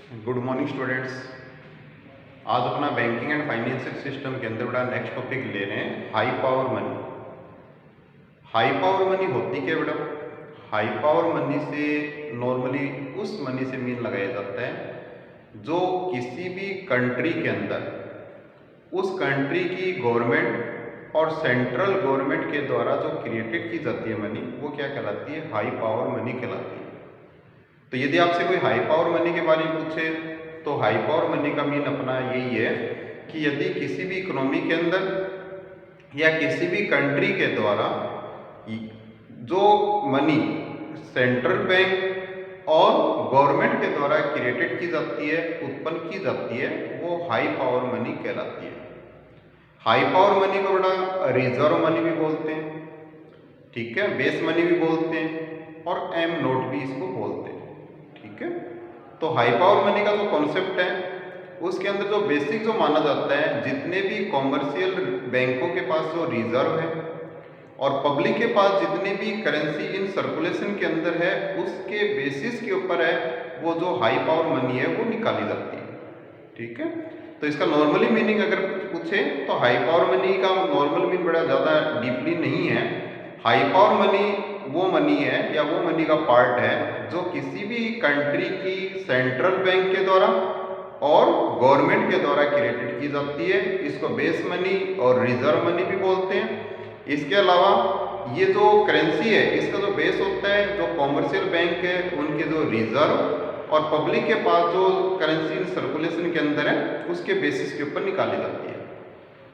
Good morning students. आज अपना banking and financial system के अंदर बड़ा नेक्स्ट टॉपिक ले रहे हैं high power money. High power money होती क्या बेटा? हाई पावर मनी से नॉर्मली उस मनी से मीन लगाया जाता है जो किसी भी कंट्री के अंदर उस कंट्री की गवर्नमेंट और सेंट्रल गवर्नमेंट के द्वारा जो क्रिएटेड की जाती है मनी, वो क्या कहलाती है? हाई पावर मनी कहलाती है। तो यदि आपसे कोई हाई पावर मनी के बारे में पूछे तो हाई पावर मनी का मीन अपना यही है कि यदि किसी भी इकोनॉमी के अंदर या किसी भी कंट्री के द्वारा जो मनी सेंट्रल बैंक और गवर्नमेंट के द्वारा क्रिएटेड की जाती है, उत्पन्न की जाती है, वो हाई पावर मनी कहलाती है। हाई पावर मनी को बड़ा रिजर्व मनी भी बोलते हैं, ठीक है, बेस मनी भी बोलते हैं और एम नोट भी इसको बोलते हैं, ठीक है। तो हाई पावर मनी का जो कॉन्सेप्ट है उसके अंदर जो बेसिक जो माना जाता है, जितने भी कॉमर्शियल बैंकों के पास जो रिजर्व है और पब्लिक के पास जितने भी करेंसी इन सर्कुलेशन के अंदर है, उसके बेसिस के ऊपर है वो जो हाई पावर मनी है वो निकाली जाती है, ठीक है। तो इसका नॉर्मली मीनिंग अगर पूछे तो हाई पावर मनी का नॉर्मल मीन बड़ा ज़्यादा डीपली नहीं है। हाई पावर मनी वो मनी है या वो मनी का पार्ट है जो किसी भी कंट्री की सेंट्रल बैंक के द्वारा और गवर्नमेंट के द्वारा क्रिएटेड की जाती है। इसको बेस मनी और रिजर्व मनी भी बोलते हैं। इसके अलावा ये जो करेंसी है इसका जो बेस होता है, जो कॉमर्शियल बैंक है उनके जो रिजर्व और पब्लिक के पास जो करेंसी इन सर्कुलेशन के अंदर है उसके बेसिस के ऊपर निकाली जाती है।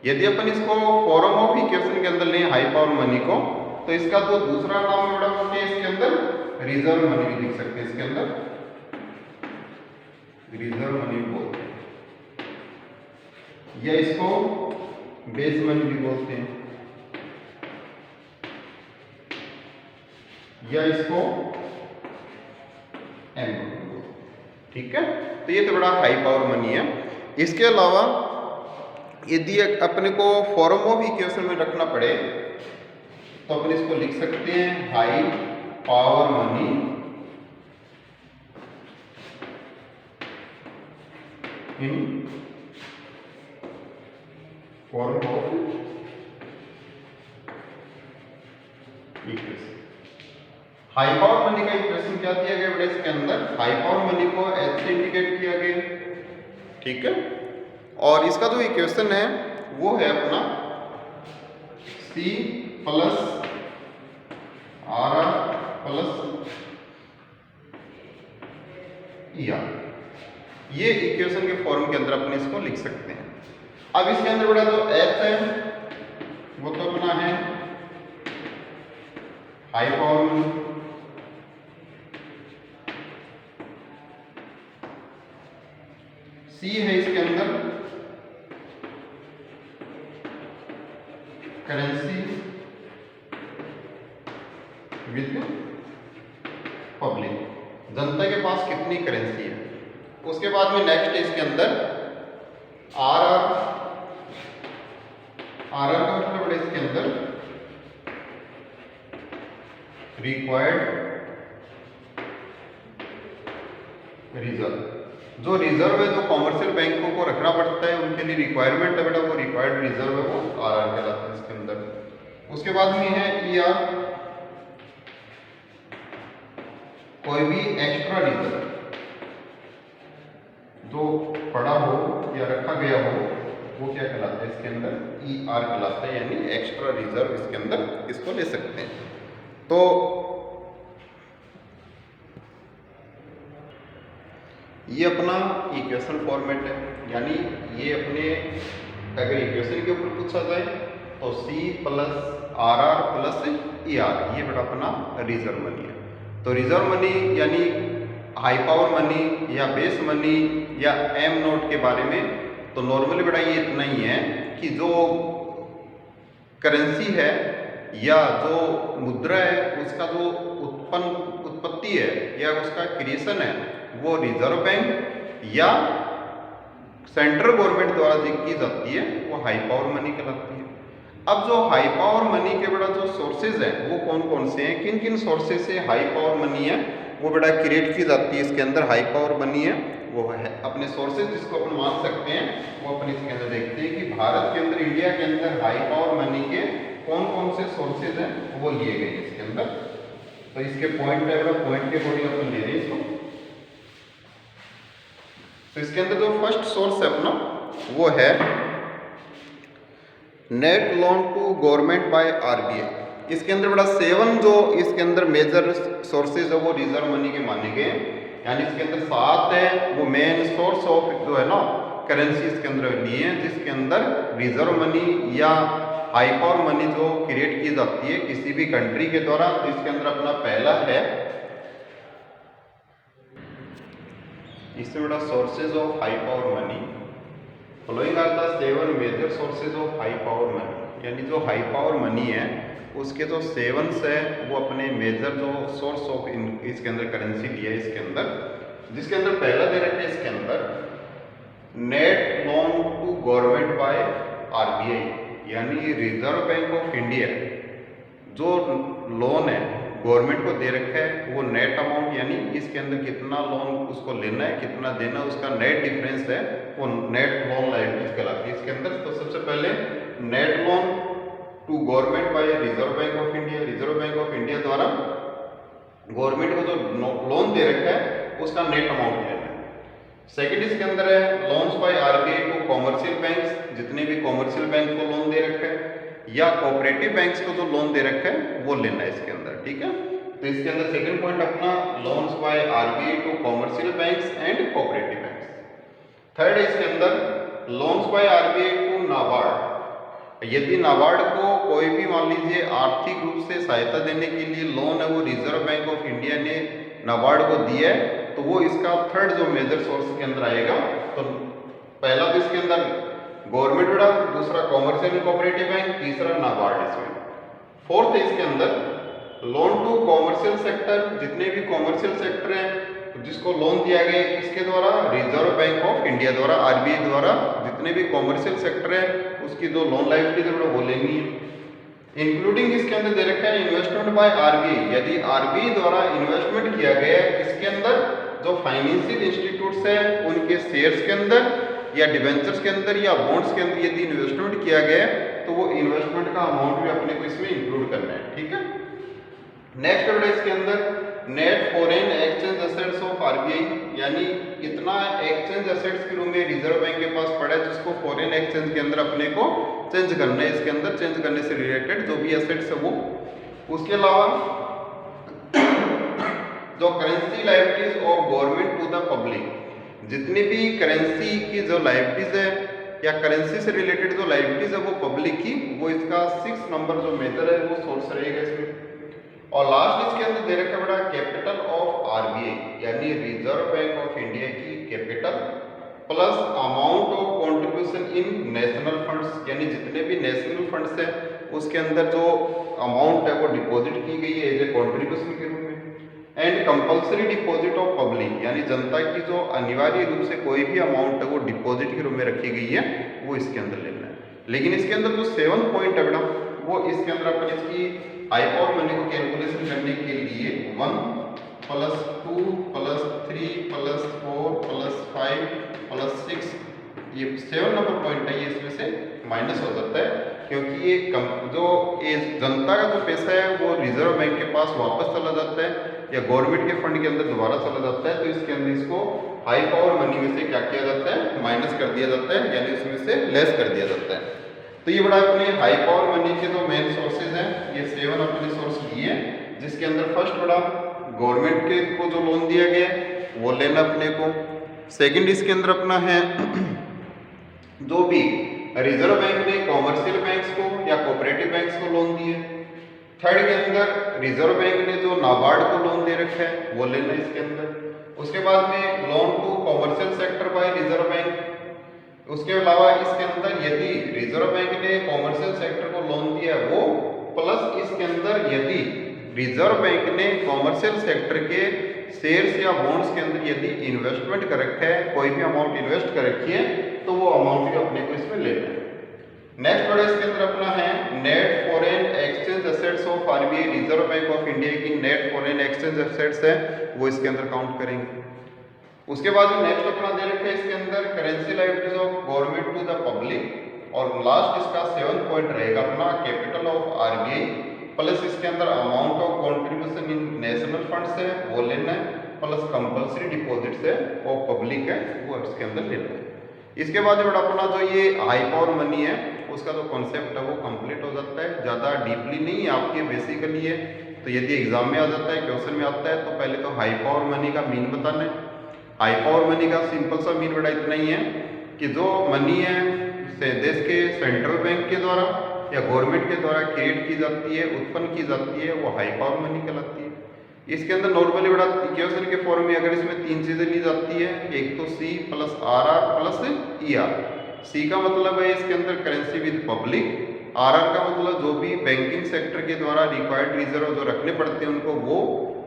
यदि अपन इसको फॉर्म ऑफ इक्वेशन के अंदर लें हाई पावर मनी को, तो इसका तो दूसरा नाम है बड़ा मोटे, इसके अंदर रिजर्व मनी भी लिख सकते हैं, इसके अंदर रिजर्व मनी बोलते हैं या इसको बेस मनी भी बोलते हैं या इसको एम, ठीक है। तो ये तो बड़ा हाई पावर मनी है। इसके अलावा यदि अपने को फॉर्म ऑफ इक्वेशन में रखना पड़े तो अपन इसको लिख सकते हैं high power money in form of equation. High power money का इक्वेशन क्या दिया गया बेटा? इसके अंदर हाई पावर मनी को एच से इंडिकेट किया गया, ठीक है। और इसका जो इक्वेशन है वो है अपना C plus RR plus ER। ये इक्वेशन के फॉर्म के अंदर अपने इसको लिख सकते हैं। अब इसके अंदर बड़ा जो H है वो तो अपना है हाई पावर मनी, C है इसके अंदर करेंसी विद पब्लिक, जनता के पास कितनी करेंसी है। उसके बाद में नेक्स्ट है इसके अंदर RR। RR का मतलब है इसके अंदर रिक्वायर्ड रिजर्व। जो रिजर्व है जो कॉमर्शियल बैंकों को रखना पड़ता है उनके लिए रिक्वायरमेंट है बेटा, वो रिक्वायर्ड रिजर्व है, वो RR कहलाता है इसके अंदर। उसके बाद में है ER, कोई भी एक्स्ट्रा रिजर्व जो पड़ा हो या रखा गया हो वो क्या कहलाता है? इसके अंदर ER कहलाता है, यानी एक्स्ट्रा रिजर्व इसके अंदर इसको ले सकते हैं। तो ये अपना इक्वेशन फॉर्मेट है, यानी ये अपने अगर इक्वेशन के ऊपर पूछा जाए तो C plus RR plus ER, ये बेटा अपना रिजर्व मनी है। तो रिजर्व मनी यानी हाई पावर मनी या बेस मनी या एम नोट के बारे में तो नॉर्मली बेटा ये इतना ही है कि जो करेंसी है या जो मुद्रा है उसका जो उत्पत्ति है या उसका क्रिएशन है वो रिजर्व बैंक या सेंट्रल गवर्नमेंट द्वारा जो की जाती है वो हाई पावर मनी कहलाती है। अब जो हाई पावर मनी के बड़ा जो सोर्सेज हैं वो कौन कौन से हैं, किन किन सोर्सेज से हाई पावर मनी है वो बेटा क्रिएट की जाती है इसके अंदर हाई पावर मनी है वो है अपने सोर्सेज जिसको अपन मान सकते हैं वो अपन इसके अंदर देखते हैं कि भारत के अंदर इंडिया के अंदर हाई पावर मनी के कौन कौन से सोर्सेज हैं वो लिए गए हैं इसके अंदर। तो इसके पॉइंट है बेटा पॉइंट के अकॉर्डिंग अपन ले रहे हैं इसको। तो इसके अंदर जो फर्स्ट सोर्स है अपना वो है net loan to government by RBI. इसके अंदर बड़ा 7 जो इसके अंदर मेजर सोर्सेज है वो रिजर्व मनी के माने गए, यानी इसके अंदर 7 है वो मेन सोर्स ऑफ जो है ना करेंसी इसके अंदर लिए हैं, जिसके अंदर रिजर्व मनी या हाई पावर मनी जो क्रिएट की जाती है किसी भी कंट्री के द्वारा। तो इसके अंदर अपना पहला है इससे बड़ा sources of high power money. Following are the 7 major sources of high power money, यानी जो हाई पावर मनी है उसके जो 7 है वो अपने मेजर जो सोर्स ऑफ इसके अंदर करेंसी लिया है इसके अंदर, जिसके अंदर पहला दे रखा है इसके अंदर net loan to government by RBI, यानी रिजर्व बैंक ऑफ इंडिया जो लोन है गवर्नमेंट को दे रखा है वो नेट अमाउंट, यानी इसके अंदर कितना लोन उसको लेना है कितना देना उसका नेट डिफरेंस है वो नेट लोन लायबिलिटीज कहलाती है इसके अंदर। तो सबसे पहले net loan to government by Reserve Bank of India, Reserve Bank of India द्वारा गवर्नमेंट को जो लोन दे रखा है उसका नेट अमाउंट लेना है। सेकंड इसके अंदर है loans by RBI to commercial banks, जितने भी कॉमर्शियल बैंक को लोन दे रखा है या कोऑपरेटिव बैंक्स को जो लोन दे रखा है वो लेना है इसके अंदर, ठीक है। तो इसके अंदर सेकंड पॉइंट अपना loans by RBI to commercial banks and cooperative banks. Third है इसके अंदर loans by RBI to NABARD, यदि नाबार्ड को कोई भी मान लीजिए आर्थिक रूप से सहायता देने के लिए लोन है वो रिजर्व बैंक ऑफ इंडिया ने नाबार्ड को दिया है तो वो इसका थर्ड जो मेजर सोर्स के अंदर आएगा। तो पहला तो इसके अंदर गवर्नमेंट बड़ा, दूसरा कॉमर्शियल कोऑपरेटिव बैंक, तीसरा नाबार्ड इसमें। फोर्थ है इसके अंदर लोन टू कॉमर्शियल सेक्टर, जितने भी कॉमर्शियल सेक्टर हैं जिसको लोन दिया गया है किसके द्वारा रिजर्व बैंक ऑफ इंडिया द्वारा आरबीआई द्वारा, जितने भी कॉमर्शियल सेक्टर है उसकी जो लोन लायबिलिटी है वो लेनी है। इंक्लूडिंग इसके अंदर दे रखा है इन्वेस्टमेंट बाय आरबीआई, यदि आरबीआई द्वारा इन्वेस्टमेंट किया गया है किसके अंदर जो फाइनेंशियल इंस्टीट्यूट्स है उनके शेयर्स के अंदर या डिबेंचर्स के अंदर या बॉन्ड्स के अंदर यदि इन्वेस्टमेंट किया गया है तो वो इन्वेस्टमेंट का अमाउंट भी अपने को इसमें इंक्लूड करना है, ठीक है। नेक्स्ट वर्ड है इसके अंदर net foreign exchange assets of RBI, यानी इतना एक्सचेंज एसेट्स के रूप में रिजर्व बैंक के पास पड़ा है जिसको फॉरेन एक्सचेंज के अंदर अपने को चेंज करना है, इसके अंदर चेंज करने से रिलेटेड जो भी एसेट्स है वो। उसके अलावा जो currency liabilities of government to the public, जितनी भी करेंसी की जो लायबिलिटीज है या करेंसी से रिलेटेड जो लायबिलिटीज है वो पब्लिक की, वो इसका 6 नंबर जो मेजर है वो सोर्स रहेगा इसमें। और लास्ट इसके अंदर दे रखा बड़ा कैपिटल ऑफ आरबीआई, यानी रिजर्व बैंक ऑफ इंडिया की capital plus amount of contribution in national funds, यानी जितने भी नेशनल फंड्स है उसके अंदर जो अमाउंट है वो डिपॉजिट की गई है एज ए कॉन्ट्रीब्यूशन के रूप में। And compulsory deposit of public, यानी जनता की जो अनिवार्य रूप से कोई भी अमाउंट है वो डिपॉजिट के रूप में रखी गई है वो इसके अंदर लेना है। लेकिन इसके अंदर जो 7 पॉइंट है बेटा वो इसके अंदर अपन इसकी हाई पावर मनी को कैलकुलेशन करने के लिए 1 + 2 + 3 + 4 + 5 + 6 ये 7 नंबर पॉइंट है ये इसमें से माइनस हो जाता है, क्योंकि ये जो ये जनता का जो पैसा है वो रिजर्व बैंक के पास वापस चला जाता है या गवर्नमेंट के फंड के अंदर दोबारा चला जाता है। तो इसके अंदर इसको हाई पावर मनी में से क्या किया जाता है माइनस कर दिया जाता है, यानी इसमें से लेस कर दिया जाता है। तो ये बड़ा अपने हाई पावर मनी के जो मेन सोर्सेज हैं ये 7 अपने सोर्स लिए हैं, जिसके अंदर फर्स्ट बड़ा गवर्नमेंट के को जो लोन दिया गया है वो लेना अपने को। सेकंड इसके अंदर अपना है जो भी रिजर्व बैंक ने कॉमर्शियल बैंक्स को या कोऑपरेटिव बैंक्स को लोन दिए। थर्ड के अंदर रिजर्व बैंक ने जो नाबार्ड को लोन दे रखा है वो लेना इसके अंदर। उसके बाद में loan to commercial sector by Reserve Bank. उसके अलावा इसके अंदर यदि रिजर्व बैंक ने कॉमर्शियल सेक्टर को लोन दिया वो प्लस इसके अंदर यदि रिजर्व बैंक ने कॉमर्शियल सेक्टर के शेयर्स या बॉन्ड्स के अंदर यदि इन्वेस्टमेंट कर रखा है कोई भी अमाउंट इन्वेस्ट कर रखी है तो वो अमाउंट भी अपने को इसमें लेना है। नेक्स्ट बड़ा इसके अंदर अपना है net foreign exchange assets of RBI, reserve Bank of India की नेट फॉरेन एक्सचेंज एसेट्स है वो इसके अंदर काउंट करेंगे। उसके बाद नेक्स्ट अपना दे रखा है इसके अंदर currency liabilities of government to the public, और लास्ट इसका 7 पॉइंट रहेगा अपना कैपिटल ऑफ आरबीआई प्लस इसके अंदर amount of contribution in national fund से वो लेना है प्लस कंपल्सरी डिपॉजिट से और पब्लिक है वो इसके अंदर लेना है। इसके बाद बड़ा अपना जो ये हाई पावर मनी है उसका जो कॉन्सेप्ट है वो कंप्लीट हो जाता है, ज़्यादा डीपली नहीं है आपके बेसिकली है। तो यदि एग्जाम में आ जाता है क्वेश्चन में आता है तो पहले तो हाई पावर मनी का मीन बताना है। हाई पावर मनी का सिंपल सा मीन बड़ा इतना ही है कि जो मनी है देश के सेंट्रल बैंक के द्वारा या गवर्नमेंट के द्वारा क्रिएट की जाती है, उत्पन्न की जाती है, वो हाई पावर मनी कहलाती है। इसके अंदर नॉर्मली बड़ा क्वेश्चन के फॉर्म में अगर इसमें 3 चीजें ली जाती है, एक तो C plus R R plus E R. C का मतलब है इसके अंदर currency with public, R R का मतलब जो भी बैंकिंग सेक्टर के द्वारा रिक्वायर्ड रिजर्व जो रखने पड़ते हैं उनको वो,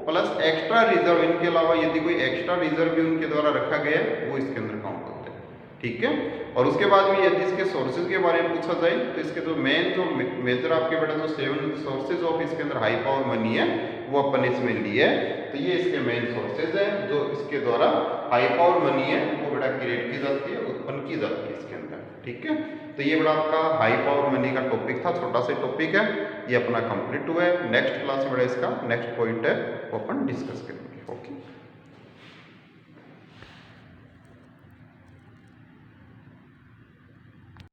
प्लस एक्स्ट्रा रिजर्व, इनके अलावा यदि कोई एक्स्ट्रा रिजर्व भी उनके द्वारा रखा गया है वो इसके अंदर काउंट होता है। ठीक है, और उसके बाद भी यदि इसके सोर्सेज के बारे में पूछा जाए तो इसके जो मेजर आपके बेटा जो 7 सोर्सेज ऑफ इसके अंदर हाई पावर मनी है वो अपन इसमें लिए है। तो ये इसके मेन सोर्सेज है जो इसके द्वारा हाई पावर मनी है वो बेटा क्रिएट की जाती है, उत्पन्न की जाती है इसके अंदर। ठीक है, तो ये बड़ा आपका हाई पावर मनी का टॉपिक था, छोटा सा टॉपिक है, ये अपना कंप्लीट हुआ है। नेक्स्ट क्लास में बड़ा इसका नेक्स्ट पॉइंट है वो अपन डिस्कस करेंगे।